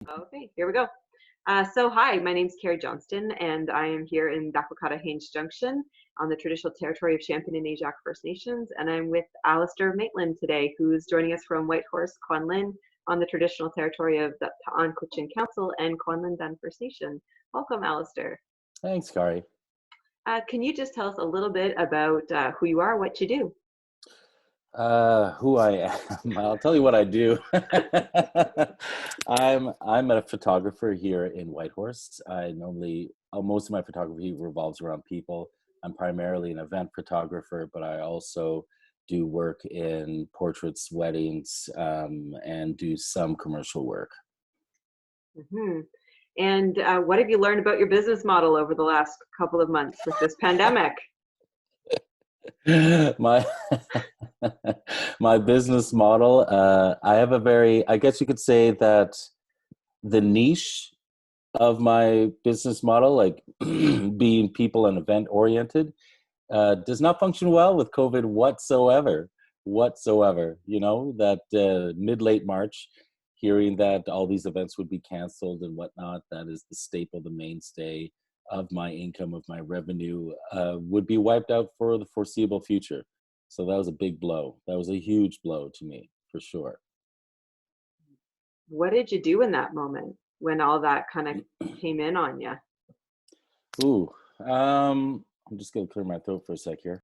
Okay, here we go. Hi, my name's Carrie Johnston, and I am here in Dakwakata Haines Junction on the traditional territory of Champion and Ajax First Nations, and I'm with Alistair Maitland today, who's joining us from Whitehorse, Quanlin, on the traditional territory of the Ta'an Cwichin Council and Quanlin Dan First Nation. Welcome, Alistair. Thanks, Kari. Can you just tell us a little bit about who you are, what you do? Who I am, I'll tell you what I do. I'm a photographer here in Whitehorse. I normally most of my photography revolves around people. I'm primarily an event photographer, but I also do work in portraits, weddings, and do some commercial work. Mm-hmm. And what have you learned about your business model over the last couple of months with this pandemic? my my business model, I have a very, I guess you could say that the niche of my business model, like being people and event oriented, does not function well with COVID whatsoever. You know, that mid-late March, hearing that all these events would be canceled and whatnot, that is the staple, the mainstay of my income, of my revenue, would be wiped out for the foreseeable future. So that was a big blow. That was a huge blow to me, for sure. What did you do in that moment when all that kind of came in on you? Ooh, I'm just gonna clear my throat for a sec here.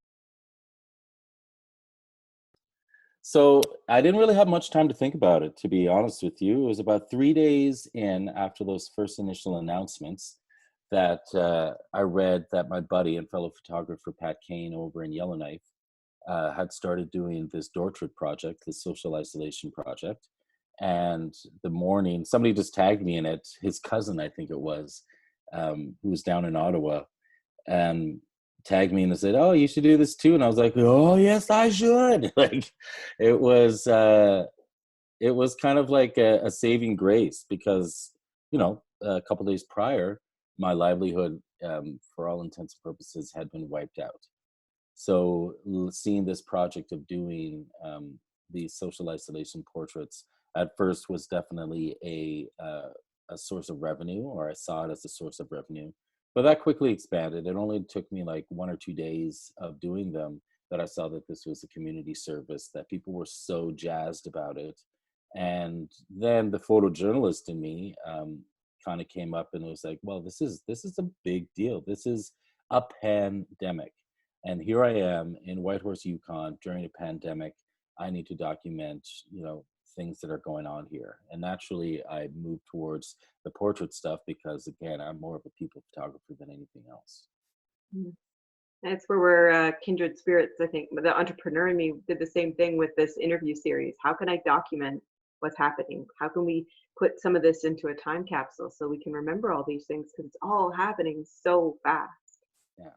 So I didn't really have much time to think about it, to be honest with you. It was about 3 days in after those first initial announcements that I read that my buddy and fellow photographer Pat Kane over in Yellowknife had started doing this Doortraits project, this social isolation project. And the morning, somebody just tagged me in it. His cousin, I think it was, who was down in Ottawa, and tagged me and said, "Oh, you should do this too." And I was like, "Oh, yes, I should." Like, it was it was kind of like a saving grace because, you know, a couple days prior, my livelihood, for all intents and purposes, had been wiped out. So seeing this project of doing these social isolation portraits at first was definitely a source of revenue, or I saw it as a source of revenue. But that quickly expanded. It only took me like 1 or 2 days of doing them that I saw that this was a community service, that people were so jazzed about it. And then the photojournalist in me kind of came up and was like, well, this is a big deal. This is a pandemic. And here I am in Whitehorse, Yukon during a pandemic. I need to document, you know, things that are going on here. And naturally, I moved towards the portrait stuff because, again, I'm more of a people photographer than anything else. Mm. That's where we're kindred spirits, I think. The entrepreneur in me did the same thing with this interview series. How can I document what's happening? How can we put some of this into a time capsule so we can remember all these things because it's all happening so fast. Yeah,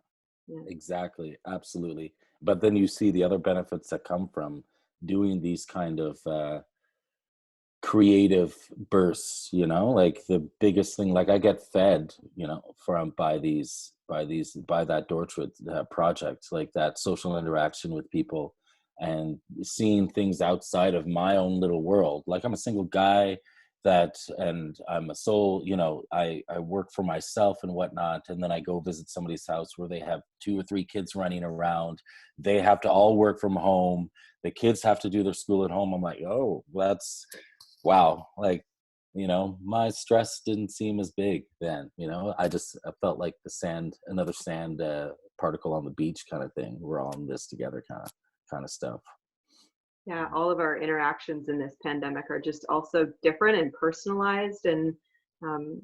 Yeah. exactly. Absolutely. But then you see the other benefits that come from doing these kind of creative bursts, you know, like the biggest thing, like I get fed, you know, from by that Doortraits project, like that social interaction with people and seeing things outside of my own little world. Like I'm a single guy and I'm a soul, you know, I work for myself and whatnot, and then I go visit somebody's house where they have 2 or 3 kids running around. They have to all work from home. The kids have to do their school at home. I'm like, oh, that's wow. Like, you know, my stress didn't seem as big then. You know, I felt like another sand particle on the beach kind of thing. We're all in this together kind of stuff. Yeah, all of our interactions in this pandemic are just also different and personalized. And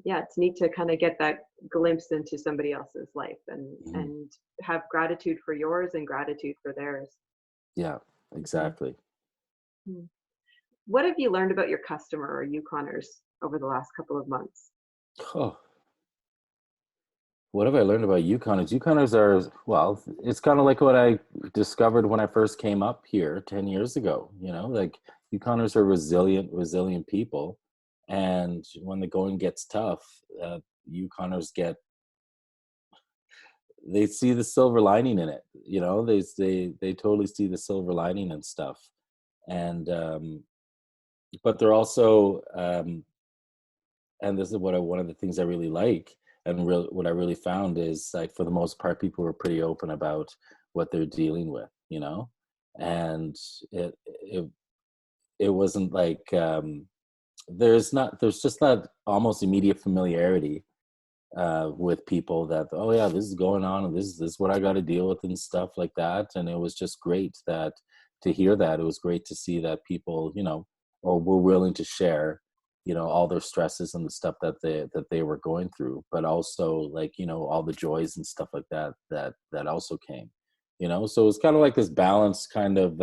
yeah, it's neat to kind of get that glimpse into somebody else's life Mhm. and have gratitude for yours and gratitude for theirs. Yeah, exactly. Mhm. What have you learned about your customer or Yukoners over the last couple of months? Oh, what have I learned about Yukoners? Yukoners are, well, it's kind of like what I discovered when I first came up here 10 years ago. You know, like Yukoners are resilient people. And when the going gets tough, Yukoners they see the silver lining in it. You know, they totally see the silver lining and stuff. And but they're also and this is one of the things I really like, and what I really found is, like, for the most part, people were pretty open about what they're dealing with, and it it wasn't like, there's just not almost immediate familiarity with people that, oh yeah, this is going on, and this is what I got to deal with and stuff like that. And it was just great that to hear that. It was great to see that people, or were willing to share, all their stresses and the stuff that they were going through, but also, like, all the joys and stuff like that also came. So it was kind of like this balance kind of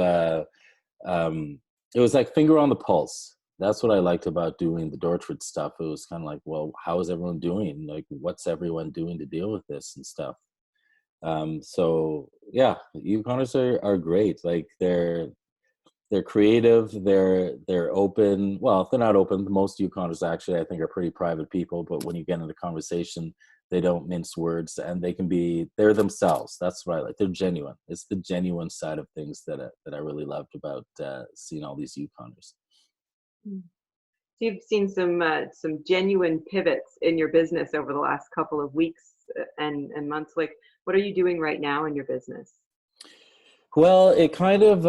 um it was like finger on the pulse. That's what I liked about doing the Doortraits stuff. It was kind of like, well, how is everyone doing? Like, what's everyone doing to deal with this and stuff? So yeah, Yukoners are great. Like, they're creative, they're open. Well, if they're not open, most Yukoners actually, I think, are pretty private people, but when you get into conversation, they don't mince words, and they're themselves. That's what I like. They're genuine. It's the genuine side of things that I really loved about seeing all these Yukoners. Mm. So you've seen some genuine pivots in your business over the last couple of weeks and months. Like, what are you doing right now in your business? Well, it kind of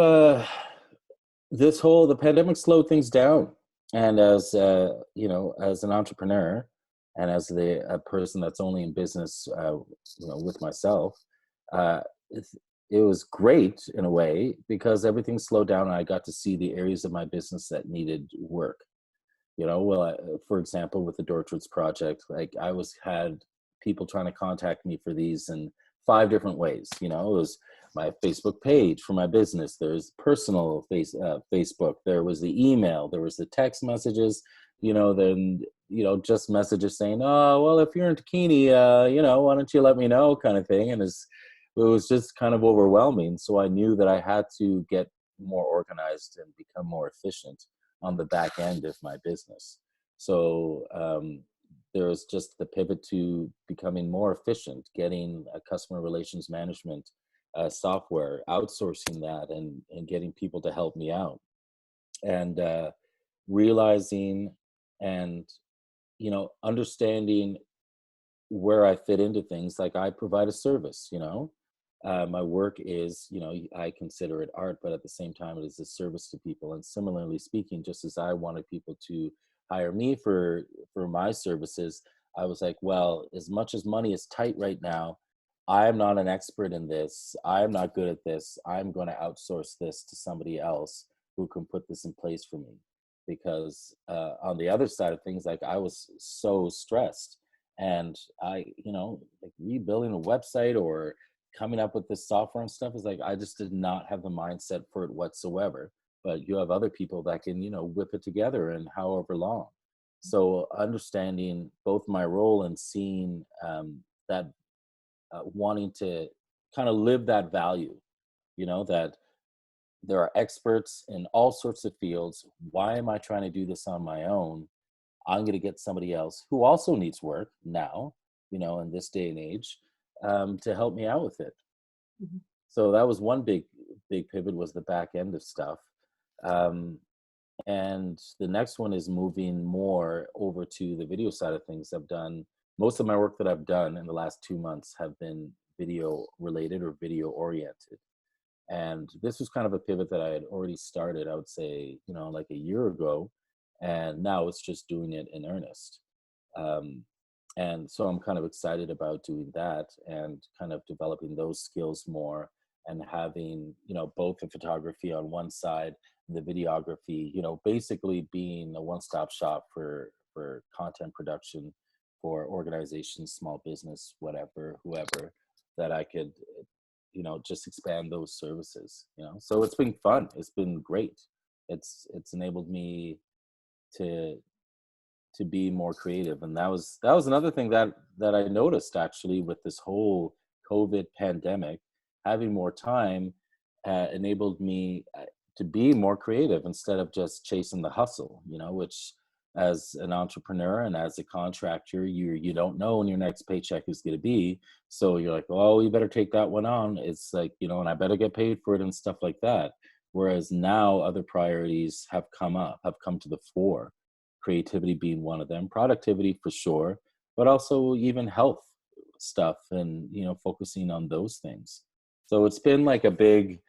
the pandemic slowed things down, and as as an entrepreneur, and as a person that's only in business, with myself, uh, it, it was great in a way because everything slowed down, and I got to see the areas of my business that needed work. For example, with the Doortraits project, like, had people trying to contact me for these in 5 different ways. It was my Facebook page for my business. There's personal Facebook. There was the email. There was the text messages. Then just messages saying, "Oh, well, if you're in Takini, why don't you let me know," kind of thing. And it was just kind of overwhelming. So I knew that I had to get more organized and become more efficient on the back end of my business. So there was just the pivot to becoming more efficient, getting a customer relations management software, outsourcing that, and getting people to help me out, and realizing and understanding where I fit into things. Like, I provide a service. My work is, I consider it art, but at the same time, it is a service to people. And similarly speaking, just as I wanted people to hire me for my services, I was like, well, as much as money is tight right now, I'm not an expert in this. I'm not good at this. I'm going to outsource this to somebody else who can put this in place for me. Because on the other side of things, like, I was so stressed, and like, rebuilding a website or coming up with this software and stuff is like, I just did not have the mindset for it whatsoever. But you have other people that can, whip it together in however long. So understanding both my role and seeing that, wanting to kind of live that value, that there are experts in all sorts of fields. Why am I trying to do this on my own? I'm going to get somebody else who also needs work now, in this day and age, to help me out with it. Mhm. So that was one big pivot, was the back end of stuff. And the next one is moving more over to the video side of things. Most of my work that I've done in the last 2 months have been video related or video oriented. And this was kind of a pivot that I had already started, I would say, like a year ago. And now it's just doing it in earnest. Um, and so I'm kind of excited about doing that and kind of developing those skills more, and having, both the photography on one side, the videography, basically being a one-stop shop for content production for organizations, small business, whatever, whoever, that I could, just expand those services. So it's been fun. It's been great. It's enabled me to be more creative. And that was another thing that I noticed, actually, with this whole COVID pandemic. Having more time enabled me to be more creative instead of just chasing the hustle, which, as an entrepreneur and as a contractor, you don't know when your next paycheck is going to be. So you're like, oh, you better take that one on. It's like, and I better get paid for it and stuff like that. Whereas now other priorities have come to the fore, creativity being one of them, productivity for sure, but also even health stuff and, focusing on those things. So it's been like a big,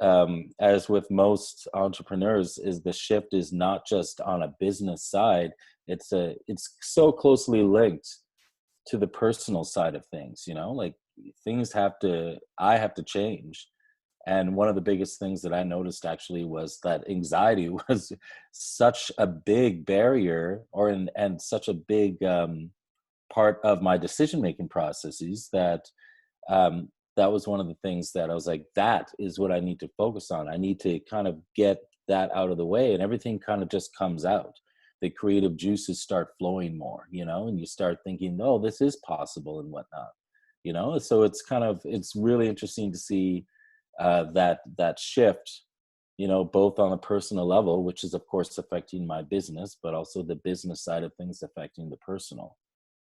as with most entrepreneurs, is the shift is not just on a business side. It's so closely linked to the personal side of things, like I have to change. And one of the biggest things that I noticed actually was that anxiety was such a big barrier and such a big part of my decision-making processes that was one of the things that I was like, that is what I need to focus on. I need to kind of get that out of the way, and everything kind of just comes out. The creative juices start flowing more, and you start thinking, no, this is possible and whatnot, So it's really interesting to see that shift, both on a personal level, which is of course affecting my business, but also the business side of things affecting the personal,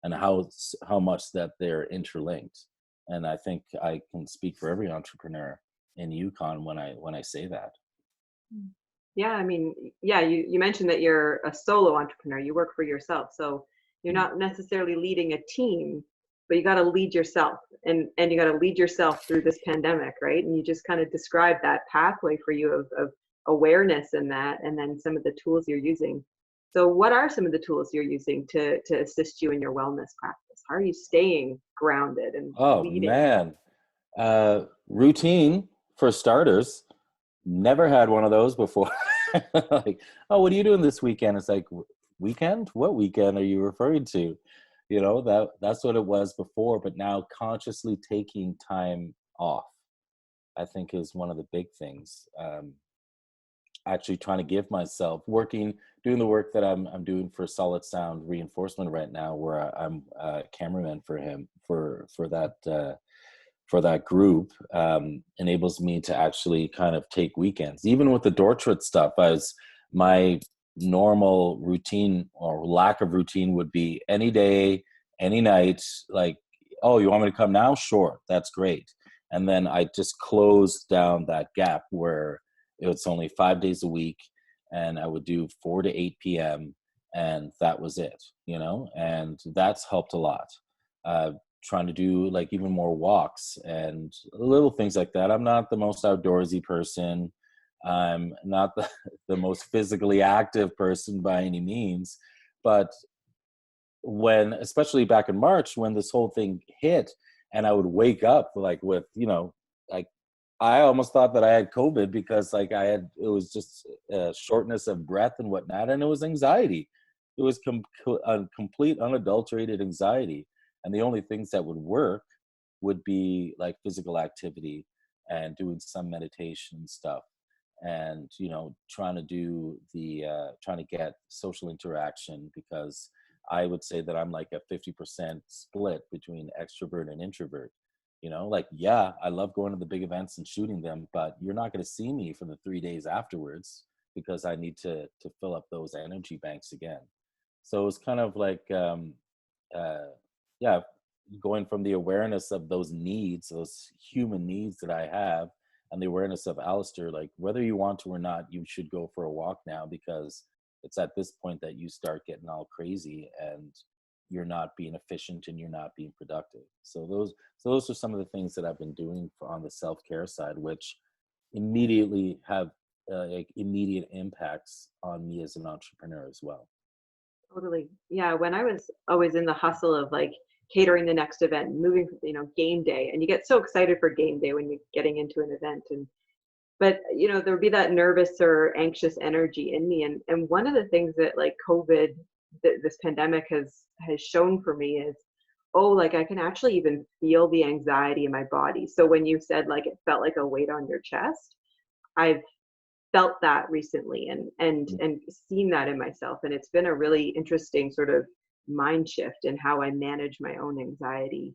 and how much that they're interlinked. And I think I can speak for every entrepreneur in Yukon when I say that. Yeah, I mean, yeah, you mentioned that you're a solo entrepreneur. You work for yourself, so you're not necessarily leading a team, but you got to lead yourself, and you got to lead yourself through this pandemic, right? And you just kind of described that pathway for you of awareness in that, and then some of the tools you're using. So what are some of the tools you're using to assist you in your wellness practice? How are you staying grounded and Oh leading? man, routine for starters. Never had one of those before. Like, oh, what are you doing this weekend? It's like, weekend? What weekend are you referring to? That's what it was before, but now consciously taking time off, I think, is one of the big things. Actually trying to give myself doing the work that I'm doing for Solid Sound Reinforcement right now, where I'm a cameraman for him for that group, enables me to actually kind of take weekends. Even with the Doortraits stuff, as my normal routine or lack of routine would be any day, any night, like, oh, you want me to come now? Sure, that's great. And then I just closed down that gap where it was only 5 days a week, and I would do 4 to 8 p.m. and that was it, and that's helped a lot. Trying to do like even more walks and little things like that. I'm not the most outdoorsy person. I'm not the most physically active person by any means. But especially back in March, when this whole thing hit, and I would wake up like with, like I almost thought that I had COVID because like it was just shortness of breath and whatnot. And it was anxiety. It was complete unadulterated anxiety. And the only things that would work would be like physical activity and doing some meditation stuff, and trying to get social interaction, because I would say that I'm like a 50% split between extrovert and introvert. Like, yeah, I love going to the big events and shooting them, but you're not going to see me for the 3 days afterwards because I need to fill up those energy banks again. So it's kind of like, yeah, going from the awareness of those needs, those human needs that I have, and the awareness of Alistair, like whether you want to or not, you should go for a walk now, because it's at this point that you start getting all crazy and you're not being efficient and you're not being productive. So those are some of the things that I've been doing on the self-care side, which immediately have like immediate impacts on me as an entrepreneur as well. Totally. Yeah, when I was always in the hustle of like catering the next event, moving, game day, and you get so excited for game day when you're getting into an event, and but there would be that nervous or anxious energy in me, and one of the things that like COVID, this pandemic has shown for me is, oh, like I can actually even feel the anxiety in my body. So when you said like it felt like a weight on your chest, I've felt that recently, and seen that in myself, and it's been a really interesting sort of mind shift in how I manage my own anxiety,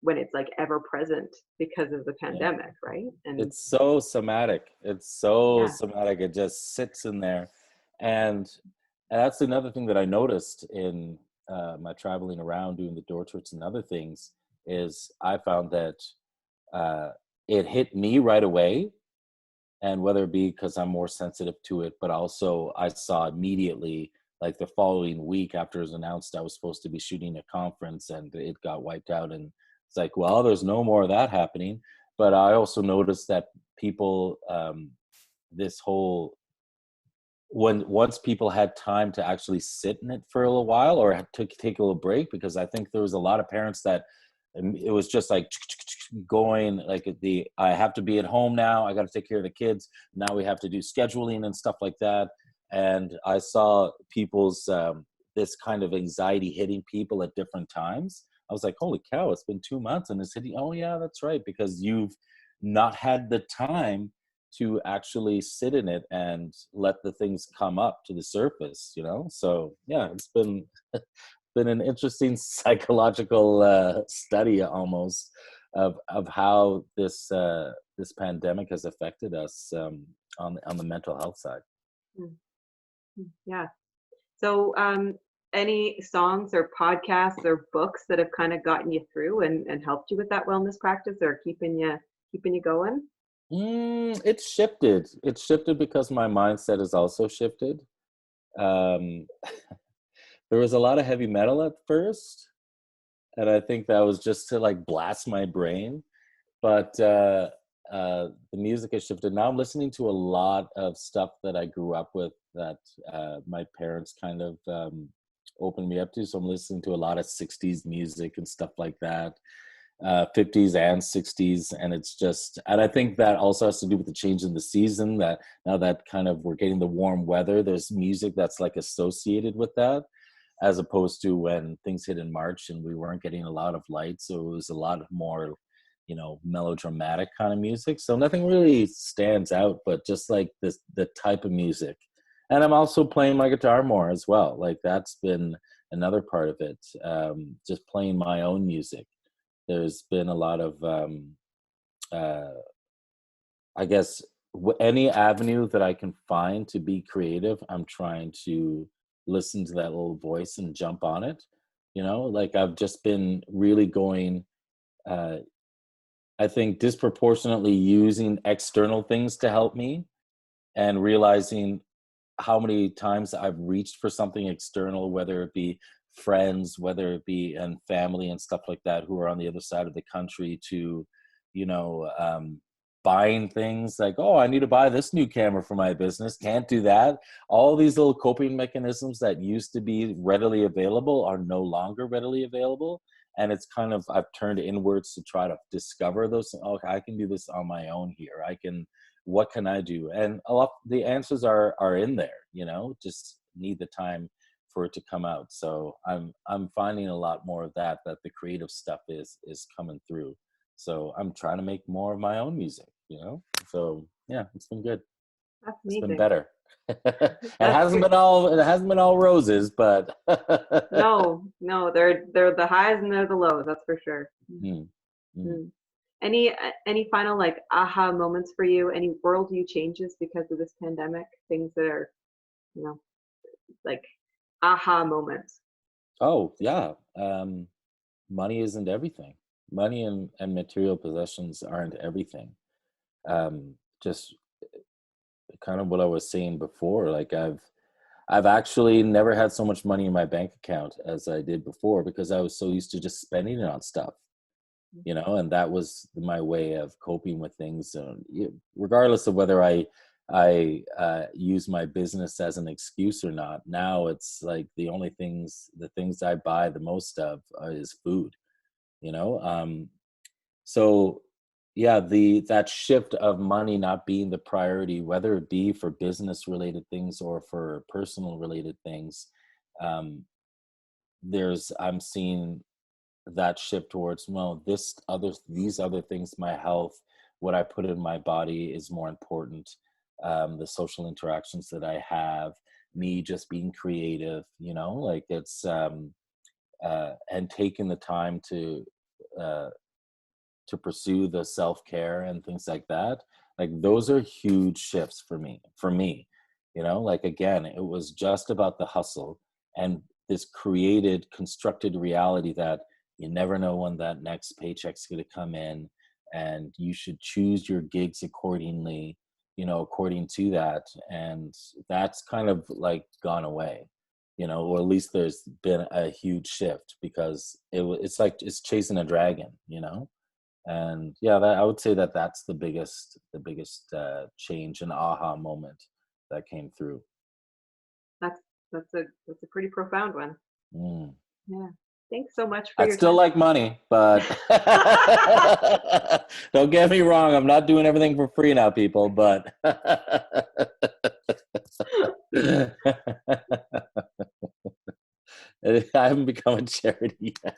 when it's like ever present because of the Yeah. pandemic, right? And It's so somatic. It's so yeah, somatic. It just sits in there. And that's another thing that I noticed in my traveling around doing the door trips and other things, is I found that uh, it hit me right away. And whether it be because I'm more sensitive to it, but also I saw immediately like the following week after it was announced I was supposed to be shooting a conference, and it got wiped out. And it's like, well, there's no more of that happening. But I also noticed that people, this whole, when once people had time to actually sit in it for a little while, or had to take a little break, because I think there was a lot of parents that it was just like going like I have to be at home now, I got to take care of the kids now, we have to do scheduling and stuff like that. And I saw people's this kind of anxiety hitting people at different times. I was like, holy cow, it's been 2 months and it's hitting. Oh yeah, that's right, because you've not had the time to actually sit in it and let the things come up to the surface, So yeah, it's been been an interesting psychological study almost of how this pandemic has affected us on the mental health side. Mm, yeah. So, any songs or podcasts or books that have kind of gotten you through and helped you with that wellness practice, or keeping you going? It's shifted. It's shifted because my mindset has also shifted. Um, there was a lot of heavy metal at first, and I think that was just to like blast my brain. But the music has shifted. Now I'm listening to a lot of stuff that I grew up with, that my parents kind of opened me up to. So I'm listening to a lot of 60s music and stuff like that, 50s and 60s. And it's just, and I think that also has to do with the change in the season, that now that kind of we're getting the warm weather, there's music that's like associated with that, as opposed to when things hit in March and we weren't getting a lot of light. So it was a lot more, melodramatic kind of music. So nothing really stands out, but just like the type of music. And I'm also playing my guitar more as well. Like that's been another part of it. Just playing my own music. There's been a lot of, uh, I guess, any avenue that I can find to be creative, I'm trying to listen to that little voice and jump on it. Like I've just been really going, uh, I think, disproportionately using external things to help me, and realizing how many times I've reached for something external, whether it be friends, whether it be and family and stuff like that, who are on the other side of the country, to, you know, buying things like, oh, I need to buy this new camera for my business. Can't do that. All these little coping mechanisms that used to be readily available are no longer readily available. And it's kind of, I've turned inwards to try to discover those. Oh, I can do this on my own here. What can I do? And a lot, the answers are in there, just need the time for it to come out. So I'm finding a lot more of that the creative stuff is coming through. So I'm trying to make more of my own music, So yeah, it's been good. That's It's been amazing. better. It That's hasn't good. been all roses, but No, they're the highs and they're the lows. That's for sure. Mm, mm. Mm. Any final like aha moments for you? Any worldview changes because of this pandemic? Things that are, you know, like aha moments. Oh yeah. Money isn't everything. Money and material possessions aren't everything. Just kind of what I was saying before, like I've actually never had so much money in my bank account as I did before, because I was so used to just spending it on stuff, and that was my way of coping with things, regardless of whether I use my business as an excuse or not. Now it's like the things I buy the most of is food, you know. So yeah, that shift of money not being the priority, whether it be for business related things or for personal related things, um, I'm seeing that shift towards, well, these other things, my health, what I put in my body is more important. The social interactions that I have, me just being creative, like it's and taking the time uh, to pursue the self-care and things like that. Like those are huge shifts for me, like again, it was just about the hustle and this constructed reality that you never know when that next paycheck's going to come in, and you should choose your gigs accordingly, according to that. And that's kind of like gone away, or at least there's been a huge shift, because it's like it's chasing a dragon, and yeah, I would say that's the biggest change and aha moment that came through. That's that's a pretty profound one. Mm. Yeah. Thanks so much for I'd your still time. like money, but don't get me wrong, I'm not doing everything for free now, people, but I haven't become a charity yet.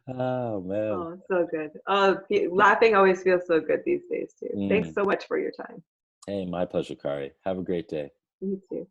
Oh, man. Oh, so good. Oh, laughing always feels so good these days too. Thanks Mm. so much for your time. Hey, my pleasure, Kari. Have a great day. You too.